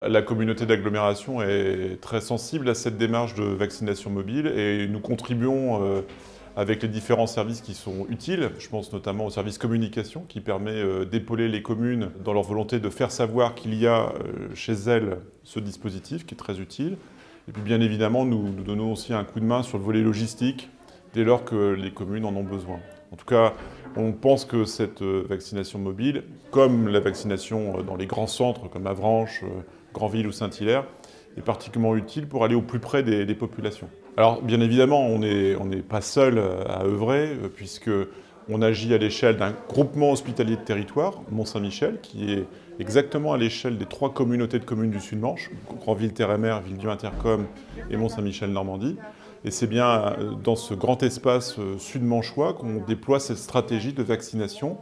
La communauté d'agglomération est très sensible à cette démarche de vaccination mobile et nous contribuons avec les différents services qui sont utiles. Je pense notamment au service communication qui permet d'épauler les communes dans leur volonté de faire savoir qu'il y a chez elles ce dispositif qui est très utile. Et puis bien évidemment, nous donnons aussi un coup de main sur le volet logistique dès lors que les communes en ont besoin. En tout cas, on pense que cette vaccination mobile, comme la vaccination dans les grands centres comme Avranches, Granville ou Saint-Hilaire, est particulièrement utile pour aller au plus près des populations. Alors bien évidemment, on n'est pas seul à œuvrer, puisqu'on agit à l'échelle d'un groupement hospitalier de territoire, Mont-Saint-Michel, qui est exactement à l'échelle des 3 communautés de communes du Sud-Manche, Granville-Terre-et-Mer, Villedieu-Intercom et Mont-Saint-Michel-Normandie. Et c'est bien dans ce grand espace sud-manchois qu'on déploie cette stratégie de vaccination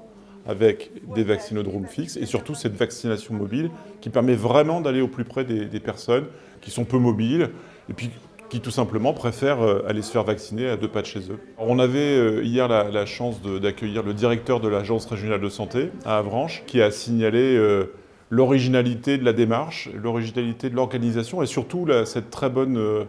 avec des vaccinodromes fixes et surtout cette vaccination mobile qui permet vraiment d'aller au plus près des personnes qui sont peu mobiles et puis qui tout simplement préfèrent aller se faire vacciner à 2 pas de chez eux. On avait hier la chance d'accueillir le directeur de l'Agence régionale de santé à Avranches qui a signalé l'originalité de la démarche, l'originalité de l'organisation et surtout cette très bonne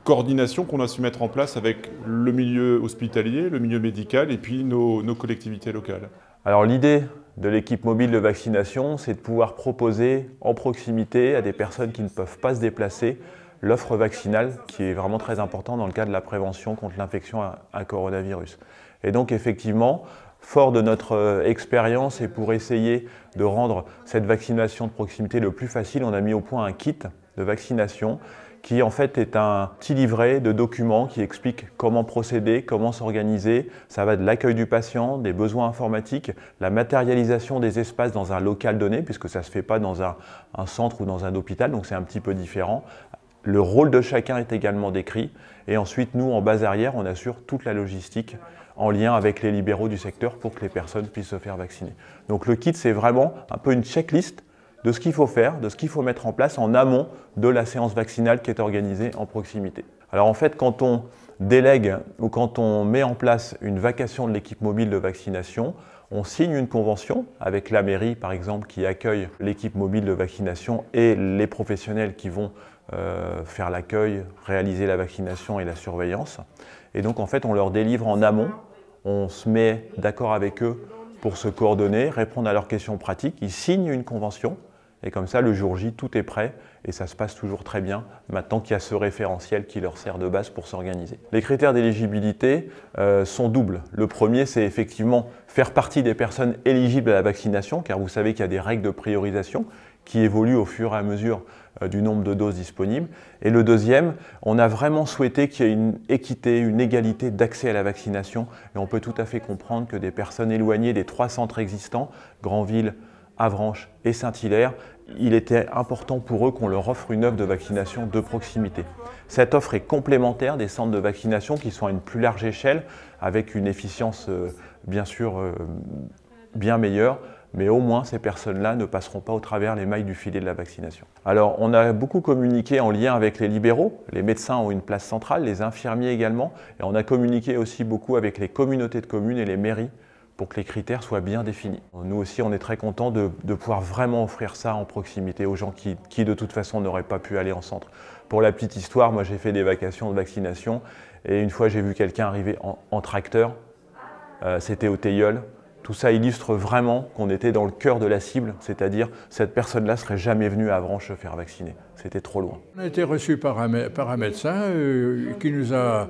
coordination qu'on a su mettre en place avec le milieu hospitalier, le milieu médical et puis nos collectivités locales. Alors l'idée de l'équipe mobile de vaccination, c'est de pouvoir proposer en proximité à des personnes qui ne peuvent pas se déplacer l'offre vaccinale qui est vraiment très importante dans le cadre de la prévention contre l'infection à coronavirus. Et donc effectivement, fort de notre expérience et pour essayer de rendre cette vaccination de proximité le plus facile, on a mis au point un kit de vaccination qui en fait est un petit livret de documents qui explique comment procéder, comment s'organiser. Ça va de l'accueil du patient, des besoins informatiques, la matérialisation des espaces dans un local donné, puisque ça ne se fait pas dans un centre ou dans un hôpital, donc c'est un petit peu différent. Le rôle de chacun est également décrit. Et ensuite, nous, en base arrière, on assure toute la logistique en lien avec les libéraux du secteur pour que les personnes puissent se faire vacciner. Donc le kit, c'est vraiment un peu une checklist de ce qu'il faut faire, de ce qu'il faut mettre en place en amont de la séance vaccinale qui est organisée en proximité. Alors en fait, quand on délègue ou quand on met en place une vacation de l'équipe mobile de vaccination, on signe une convention avec la mairie, par exemple, qui accueille l'équipe mobile de vaccination et les professionnels qui vont faire l'accueil, réaliser la vaccination et la surveillance. Et donc en fait, on leur délivre en amont, on se met d'accord avec eux pour se coordonner, répondre à leurs questions pratiques, ils signent une convention. Et comme ça, le jour J, tout est prêt et ça se passe toujours très bien maintenant qu'il y a ce référentiel qui leur sert de base pour s'organiser. Les critères d'éligibilité sont doubles. Le premier, c'est effectivement faire partie des personnes éligibles à la vaccination, car vous savez qu'il y a des règles de priorisation qui évoluent au fur et à mesure du nombre de doses disponibles. Et le deuxième, on a vraiment souhaité qu'il y ait une équité, une égalité d'accès à la vaccination. Et on peut tout à fait comprendre que des personnes éloignées des 3 centres existants, Granville, Avranches et Saint-Hilaire, il était important pour eux qu'on leur offre une offre de vaccination de proximité. Cette offre est complémentaire des centres de vaccination qui sont à une plus large échelle, avec une efficience bien sûr bien meilleure, mais au moins ces personnes-là ne passeront pas au travers les mailles du filet de la vaccination. Alors on a beaucoup communiqué en lien avec les libéraux, les médecins ont une place centrale, les infirmiers également, et on a communiqué aussi beaucoup avec les communautés de communes et les mairies, pour que les critères soient bien définis. Nous aussi, on est très contents de pouvoir vraiment offrir ça en proximité aux gens qui de toute façon n'auraient pas pu aller en centre. Pour la petite histoire, moi j'ai fait des vacations de vaccination et une fois j'ai vu quelqu'un arriver en tracteur, c'était au Teilleul. Tout ça illustre vraiment qu'on était dans le cœur de la cible, c'est-à-dire cette personne-là ne serait jamais venue à Avranches se faire vacciner. C'était trop loin. On a été reçus par un médecin qui nous a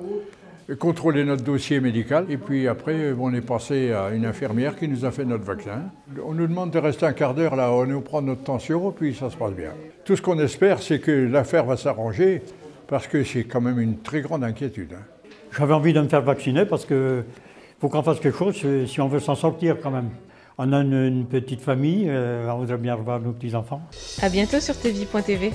contrôler notre dossier médical et puis après on est passé à une infirmière qui nous a fait notre vaccin. On nous demande de rester un quart d'heure là, on nous prend notre tension puis ça se passe bien. Tout ce qu'on espère c'est que l'affaire va s'arranger parce que c'est quand même une très grande inquiétude. J'avais envie de me faire vacciner parce que faut qu'on fasse quelque chose si on veut s'en sortir quand même. On a une petite famille, on voudrait bien revoir nos petits-enfants. À bientôt sur tvie.tv.